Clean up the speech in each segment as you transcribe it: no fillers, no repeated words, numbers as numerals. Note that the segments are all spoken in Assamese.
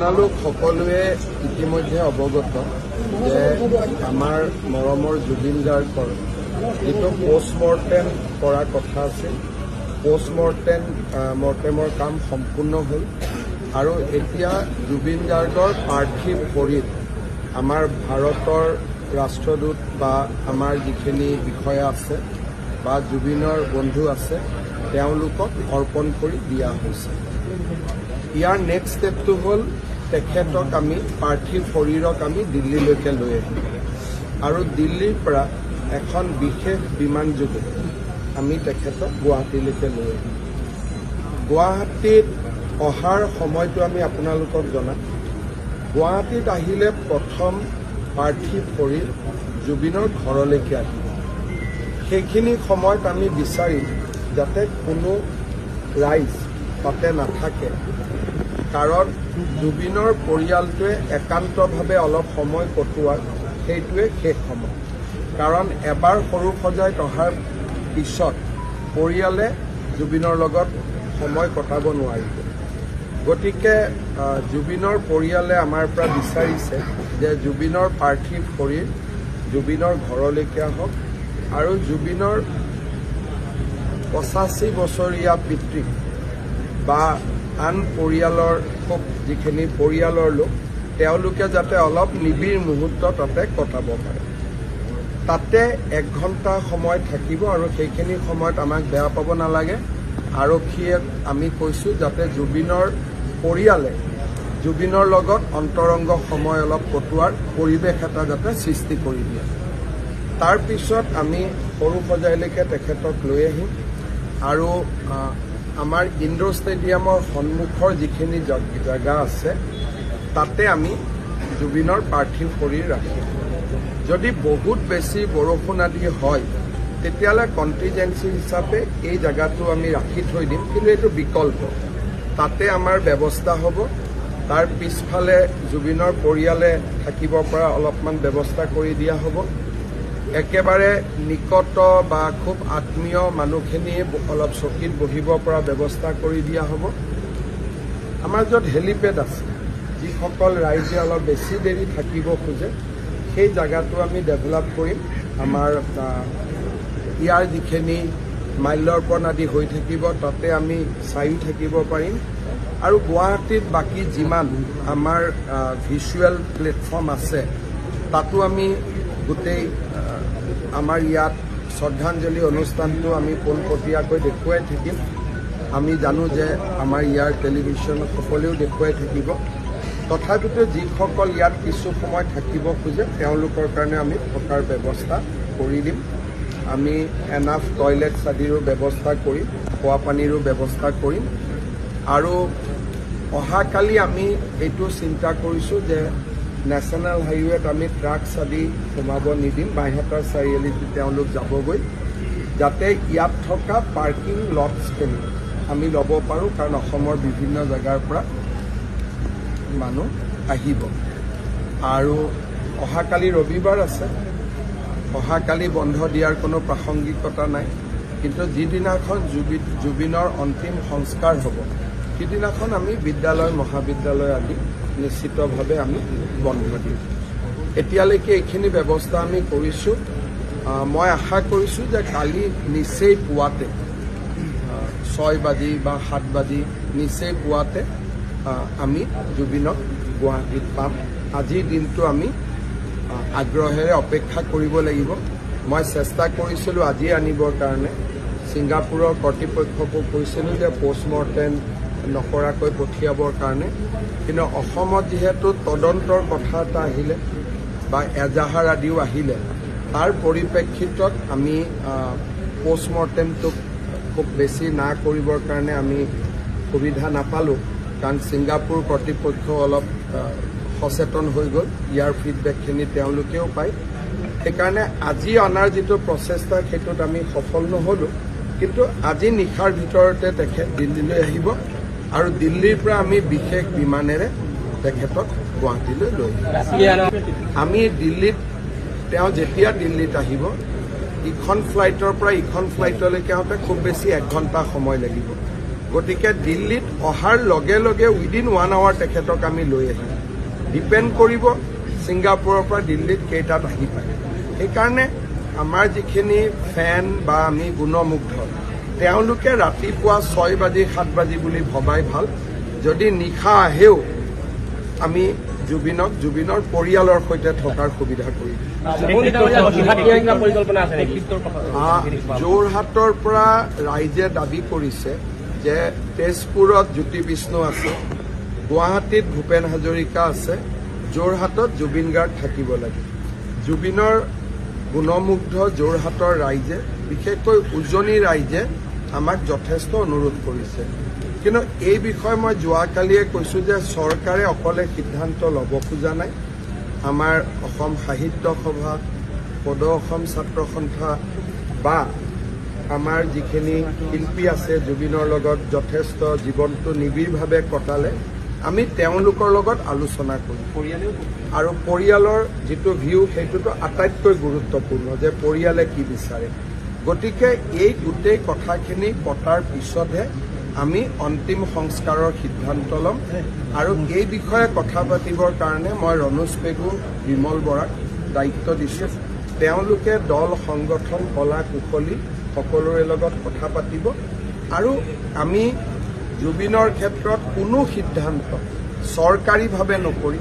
আপোনালোক সকলোৱে ইতিমধ্যে অৱগত যে আমাৰ মৰমৰ জুবিন গাৰ্গৰ যিটো পোষ্টমৰ্টেম কৰাৰ কথা আছিল পোষ্টমৰ্টেমৰ কাম সম্পূৰ্ণ হ'ল আৰু এতিয়া জুবিন গাৰ্গৰ পাৰ্থিৱ শৰীৰ আমাৰ ভাৰতৰ ৰাষ্ট্ৰদূত বা আমাৰ যিখিনি বিষয়া আছে বা জুবিনৰ বন্ধু আছে তেওঁলোকক অৰ্পণ কৰি দিয়া হৈছে। ইয়াৰ নেক্সট ষ্টেপটো হ'ল তেখেতক আমি পাৰ্থিৱ শৰীৰক আমি দিল্লীলৈকে লৈ আহিম আৰু দিল্লীৰ পৰা এখন বিশেষ বিমানযোগে আমি তেখেতক গুৱাহাটীলৈকে লৈ আহিম। গুৱাহাটীত অহাৰ সময়টো আমি আপোনালোকক জনাম। গুৱাহাটীত আহিলে প্ৰথম পাৰ্থিৱ শৰীৰ জুবিনৰ ঘৰলৈকে আহিব। সেইখিনি সময়ত আমি বিচাৰিম যাতে কোনো ৰাইজ তাতে নাথাকে, কাৰণ জুবিনৰ পৰিয়ালটোৱে একান্তভাৱে অলপ সময় কটোৱাৰ সেইটোৱে শেষ সময়। কাৰণ এবাৰ সৰু সজাইত অহাৰ পিছত পৰিয়ালে জুবিনৰ লগত সময় কটাব নোৱাৰিব। গতিকে জুবিনৰ পৰিয়ালে আমাৰ পৰা বিচাৰিছে যে জুবিনৰ পাৰ্থিৱ শৰীৰ জুবিনৰ ঘৰলৈকে আহক আৰু জুবিনৰ 85 বছৰীয়া পিতৃক বা আন পৰিয়ালৰ যিখিনি পৰিয়ালৰ লোক তেওঁলোকে যাতে অলপ নিবিড় মুহূৰ্ত তাতে কটাব পাৰে। তাতে 1 ঘণ্টা সময় থাকিব আৰু সেইখিনি সময়ত আমাক বেয়া পাব নালাগে। আৰক্ষীয়ে আমি কৈছোঁ যাতে জুবিনৰ পৰিয়ালে জুবিনৰ লগত অন্তৰংগ সময় অলপ কটোৱাৰ পৰিৱেশ এটা যাতে সৃষ্টি কৰি দিয়ে। তাৰপিছত আমি সৰু সজাইলৈকে তেখেতক লৈ আহিম আৰু আমাৰ ইণ্ডোৰ ষ্টেডিয়ামৰ সন্মুখৰ যিখিনি জেগা আছে তাতে আমি জুবিনৰ পাৰ্থিৱ শৰীৰ ৰাখিম। যদি বহুত বেছি বৰষুণ আদি হয় তেতিয়াহ'লে কণ্টিজেঞ্চি হিচাপে এই জেগাটো আমি ৰাখি থৈ দিম, কিন্তু এইটো বিকল্প। তাতে আমাৰ ব্যৱস্থা হ'ব। তাৰ পিছফালে জুবিনৰ পৰিয়ালে থাকিব পৰা অলপমান ব্যৱস্থা কৰি দিয়া হ'ব। একেবাৰে নিকট বা খুব আত্মীয় মানুহখিনিয়ে অলপ চকীত বহিব পৰা ব্যৱস্থা কৰি দিয়া হ'ব। আমাৰ য'ত হেলিপেড আছে, যিসকল ৰাইজে অলপ বেছি দেৰি থাকিব খোজে সেই জেগাটো আমি ডেভেলপ কৰিম। আমাৰ ইয়াৰ যিখিনি মাল্যৰ্পণ আদি হৈ থাকিব তাতে আমি চায়ো থাকিব পাৰিম আৰু গুৱাহাটীত বাকী যিমান আমাৰ ভিজুৱেল প্লেটফৰ্ম আছে তাতো আমি গোটেই আমাৰ ইয়াত শ্ৰদ্ধাঞ্জলি অনুষ্ঠানটো আমি পোনপটীয়াকৈ দেখুৱাই থাকিম। আমি জানো যে আমাৰ ইয়াৰ টেলিভিশ্যন সকলেও দেখুৱাই থাকিব। তথাপিতো যিসকল ইয়াত কিছু সময় থাকিব খোজে তেওঁলোকৰ কাৰণে আমি থকাৰ ব্যৱস্থা কৰি দিম। আমি এনাফ টয়লেটছ আদিৰো ব্যৱস্থা কৰিম, খোৱা পানীৰো ব্যৱস্থা কৰিম আৰু অহাকালি আমি এইটো চিন্তা কৰিছোঁ যে নেশ্যনেল হাইৱেত আমি ট্ৰাকছ আদি সোমাব নিদিম। বাইহাটাৰ চাৰিআলিত তেওঁলোক যাবগৈ, যাতে ইয়াত থকা পাৰ্কিং লটছখিনি আমি ল'ব পাৰোঁ, কাৰণ অসমৰ বিভিন্ন জেগাৰ পৰা মানুহ আহিব। আৰু অহাকালি ৰবিবাৰ আছে, অহাকালি বন্ধ দিয়াৰ কোনো প্ৰাসংগিকতা নাই, কিন্তু যিদিনাখন জুবিনৰ অন্তিম সংস্কাৰ হ'ব সিদিনাখন আমি বিদ্যালয় মহাবিদ্যালয় আদি নিশ্চিতভাৱে আমি বন্ধ দিম। এতিয়ালৈকে এইখিনি ব্যৱস্থা আমি কৰিছোঁ। মই আশা কৰিছোঁ যে কালি নিচেই পুৱাতে 6 বাজি বা 7 বাজি নিচেই পুৱাতে আমি জুবিনক গুৱাহাটীত পাম। আজিৰ দিনটো আমি আগ্ৰহেৰে অপেক্ষা কৰিব লাগিব। মই চেষ্টা কৰিছিলোঁ আজি আনিবৰ কাৰণে, ছিংগাপুৰৰ কৰ্তৃপক্ষকো কৈছিলোঁ যে পোষ্টমৰ্টেম নকৰাকৈ পঠিয়াবৰ কাৰণে, কিন্তু অসমত যিহেতু তদন্তৰ কথা এটা আহিলে বা এজাহাৰ আদিও আহিলে, তাৰ পৰিপ্ৰেক্ষিতত আমি পোষ্টমৰ্টেমটোক খুব বেছি না কৰিবৰ কাৰণে আমি সুবিধা নাপালোঁ, কাৰণ ছিংগাপুৰ কৰ্তৃপক্ষ অলপ সচেতন হৈ গ'ল। ইয়াৰ ফিডবেকখিনি তেওঁলোকেও পায়। সেইকাৰণে আজি অনাৰ যিটো প্ৰচেষ্টা সেইটোত আমি সফল নহ'লোঁ, কিন্তু আজি নিশাৰ ভিতৰতে তেখেত দিল্লীলৈ আহিব আৰু দিল্লীৰ পৰা আমি বিশেষ বিমানেৰে তেখেতক গুৱাহাটীলৈ লৈ আহিম। আমি দিল্লীত তেওঁ যেতিয়া দিল্লীত আহিব ইখন ফ্লাইটৰ পৰা ইখন ফ্লাইটলৈকে আহোঁতে খুব বেছি 1 ঘণ্টা সময় লাগিব। গতিকে দিল্লীত অহাৰ লগে লগে উইদিন 1 আৱাৰ তেখেতক আমি লৈ আহিম ডিপেণ্ড কৰিব ছিংগাপুৰৰ পৰা দিল্লীত কেইটাত আহি পায় সেইকাৰণে আমাৰ যিখিনি ফেন বা আমি গুণমুগ্ধ তেওঁলোকে ৰাতিপুৱা 6 বাজি 7 বাজি বুলি ভবাই ভাল যদি নিশা আহেও আমি জুবিনৰ পৰিয়ালৰ সৈতে থকাৰ সুবিধা কৰিম যোৰহাটৰ পৰা ৰাইজে দাবী কৰিছে যে তেজপুৰত জ্যোতি বিষ্ণু আছে গুৱাহাটীত ভূপেন হাজৰিকা আছে যোৰহাটত জুবিন গাৰ্গ থাকিব লাগে জুবিনৰ গুণমুগ্ধ যোৰহাটৰ ৰাইজে বিশেষকৈ উজনি ৰাইজে আমাক যথেষ্ট অনুৰোধ কৰিছে কিন্তু এই বিষয়ে মই যোৱাকালিয়ে কৈছো যে চৰকাৰে অকলে সিদ্ধান্ত ল'ব খোজা নাই আমাৰ অসম সাহিত্য সভা পদ অসম ছাত্ৰ সন্থা বা আমাৰ যিখিনি শিল্পী আছে জুবিনৰ লগত যথেষ্ট জীৱনটো নিবিড়ভাৱে কটালে আমি তেওঁলোকৰ লগত আলোচনা কৰিম আৰু পৰিয়ালৰ যিটো ভিউ সেইটোতো আটাইতকৈ গুৰুত্বপূৰ্ণ যে পৰিয়ালে কি বিচাৰে গতিকে এই গোটেই কথাখিনি পতাৰ পিছতহে আমি অন্তিম সংস্কাৰৰ সিদ্ধান্ত ল'ম আৰু এই বিষয়ে কথা পাতিবৰ কাৰণে মই ৰনোজ পেগু বিমল বৰাক দায়িত্ব দিছোঁ তেওঁলোকে দল সংগঠন কলা কুশলী সকলোৰে লগত কথা পাতিব আৰু আমি জুবিনৰ ক্ষেত্ৰত কোনো সিদ্ধান্ত চৰকাৰীভাৱে নকৰি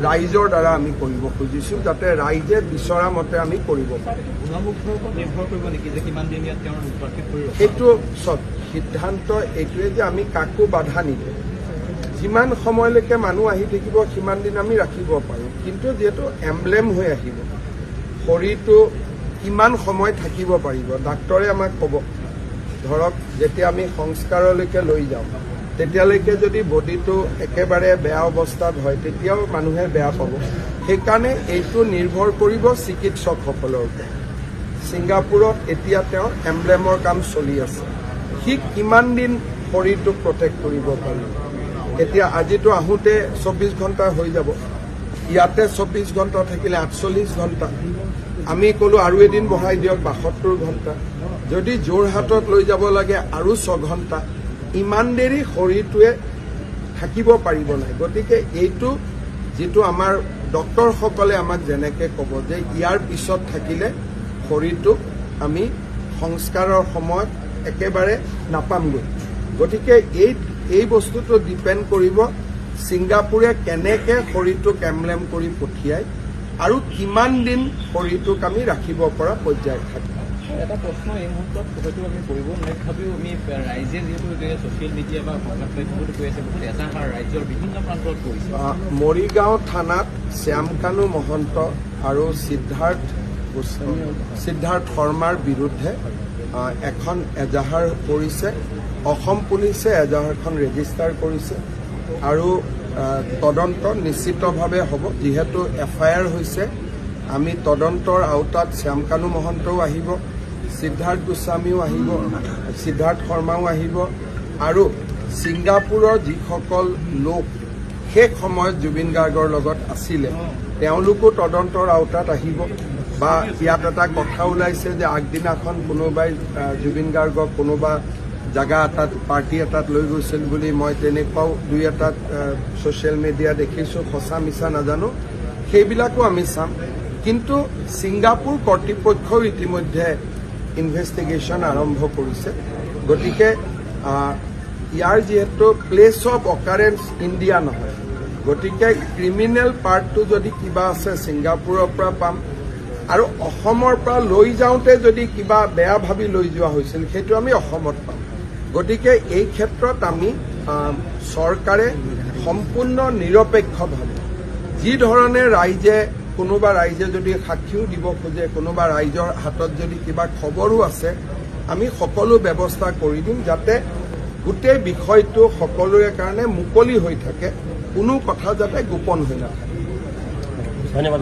ৰাইজৰ দ্বাৰা আমি কৰিব খুজিছোঁ যাতে ৰাইজে বিচৰা মতে আমি কৰিব পাৰোঁ এইটো চব সিদ্ধান্ত এইটোৱে যে আমি কাকো বাধা নিদিওঁ যিমান সময়লৈকে মানুহ আহি থাকিব সিমান দিন আমি ৰাখিব পাৰোঁ কিন্তু যিহেতু এমব্লেম হৈ আহিব শৰীৰটো কিমান সময় থাকিব পাৰিব ডাক্তৰে আমাক ক'ব ধৰক যেতিয়া আমি সংস্কাৰলৈকে লৈ যাওঁ তেতিয়ালৈকে যদি বডিটো একেবাৰে বেয়া অৱস্থাত হয় তেতিয়াও মানুহে বেয়া পাব সেইকাৰণে এইটো নিৰ্ভৰ কৰিব চিকিৎসকসকলৰ ওপৰত ছিংগাপুৰত এতিয়া তেওঁ এমব্লেমৰ কাম চলি আছে সি কিমান দিন শৰীৰটোক প্ৰটেক্ট কৰিব পাৰিব এতিয়া আজিতো আহোঁতে 24 ঘণ্টা হৈ যাব ইয়াতে 24 ঘণ্টা থাকিলে 48 ঘণ্টা আমি ক'লো আৰু এদিন বঢ়াই দিয়ক 72 ঘণ্টা যদি যোৰহাটত লৈ যাব লাগে আৰু 6 ঘণ্টা ইমান দেৰি শৰীৰটোৱে থাকিব পাৰিব নাই গতিকে এইটো যিটো আমাৰ ডক্টৰসকলে আমাক যেনেকৈ ক'ব যে ইয়াৰ পিছত থাকিলে শৰীৰটোক আমি সংস্কাৰৰ সময়ত একেবাৰে নাপামগৈ গতিকে এই বস্তুটো ডিপেণ্ড কৰিব ছিংগাপুৰে কেনেকৈ শৰীৰটোক এমব্লেম কৰি পঠিয়ায় আৰু কিমান দিন শৰীৰটোক আমি ৰাখিব পৰা পৰ্যায়ত থাকিম এটা প্ৰশ্ন এই মুহূৰ্তত হয়তো আমি কৰিব নোৱাৰি তথাপিও আমি ৰাইজে যিহেতু ছ'চিয়েল মিডিয়া বা সংবাদ মাধ্যমতো কৈ আছে বহুত এজাহাৰ ৰাজ্যৰ বিভিন্ন প্ৰান্তত কৰিছে মৰিগাঁও থানাত শ্যামকানু মহন্ত আৰু সিদ্ধাৰ্থ শৰ্মাৰ বিৰুদ্ধে এখন এজাহাৰ কৰিছে অসম পুলিচে এজাহাৰখন ৰেজিষ্টাৰ কৰিছে আৰু তদন্ত নিশ্চিতভাৱে হ'ব যিহেতু FIR হৈছে আমি তদন্তৰ আওতাত শ্যামকানু মহন্তও আহিব সিদ্ধাৰ্থ গোস্বামীও আহিব সিদ্ধাৰ্থ শৰ্মাও আহিব আৰু ছিংগাপুৰৰ যিসকল লোক সেই সময়ত জুবিন গাৰ্গৰ লগত আছিলে তেওঁলোকো তদন্তৰ আওতাত আহিব বা ইয়াত এটা কথা ওলাইছে যে আগদিনাখন কোনোবাই জুবিন গাৰ্গক কোনোবা জাগা এটাত পাৰ্টি এটাত লৈ গৈছিল বুলি মই তেনেকুৱাও দুই এটাত ছ'চিয়েল মিডিয়া দেখিছোঁ সঁচা মিছা নাজানো সেইবিলাকো আমি চাম কিন্তু ছিংগাপুৰ কৰ্তৃপক্ষও ইতিমধ্যে ইনভেষ্টিগেশ্যন আৰম্ভ কৰিছে গতিকে ইয়াৰ যিহেতু প্লেচ অফ অকাৰেঞ্চ ইণ্ডিয়া নহয় গতিকে ক্ৰিমিনেল পাৰ্টটো যদি কিবা আছে ছিংগাপুৰৰ পৰা পাম আৰু অসমৰ পৰা লৈ যাওঁতে যদি কিবা বেয়া ভাবি লৈ যোৱা হৈছিল সেইটো আমি অসমত পাম গতিকে এই ক্ষেত্ৰত আমি চৰকাৰে সম্পূৰ্ণ নিৰপেক্ষভাৱে যি ধৰণে কোনোবা ৰাইজে যদি সাক্ষীও দিব খোজে কোনোবা ৰাইজৰ হাতত যদি কিবা খবৰো আছে আমি সকলো ব্যৱস্থা কৰি দিম যাতে গোটেই বিষয়টো সকলোৰে কাৰণে মুকলি হৈ থাকে কোনো কথা যাতে গোপন হৈ নাথাকে ধন্যবাদ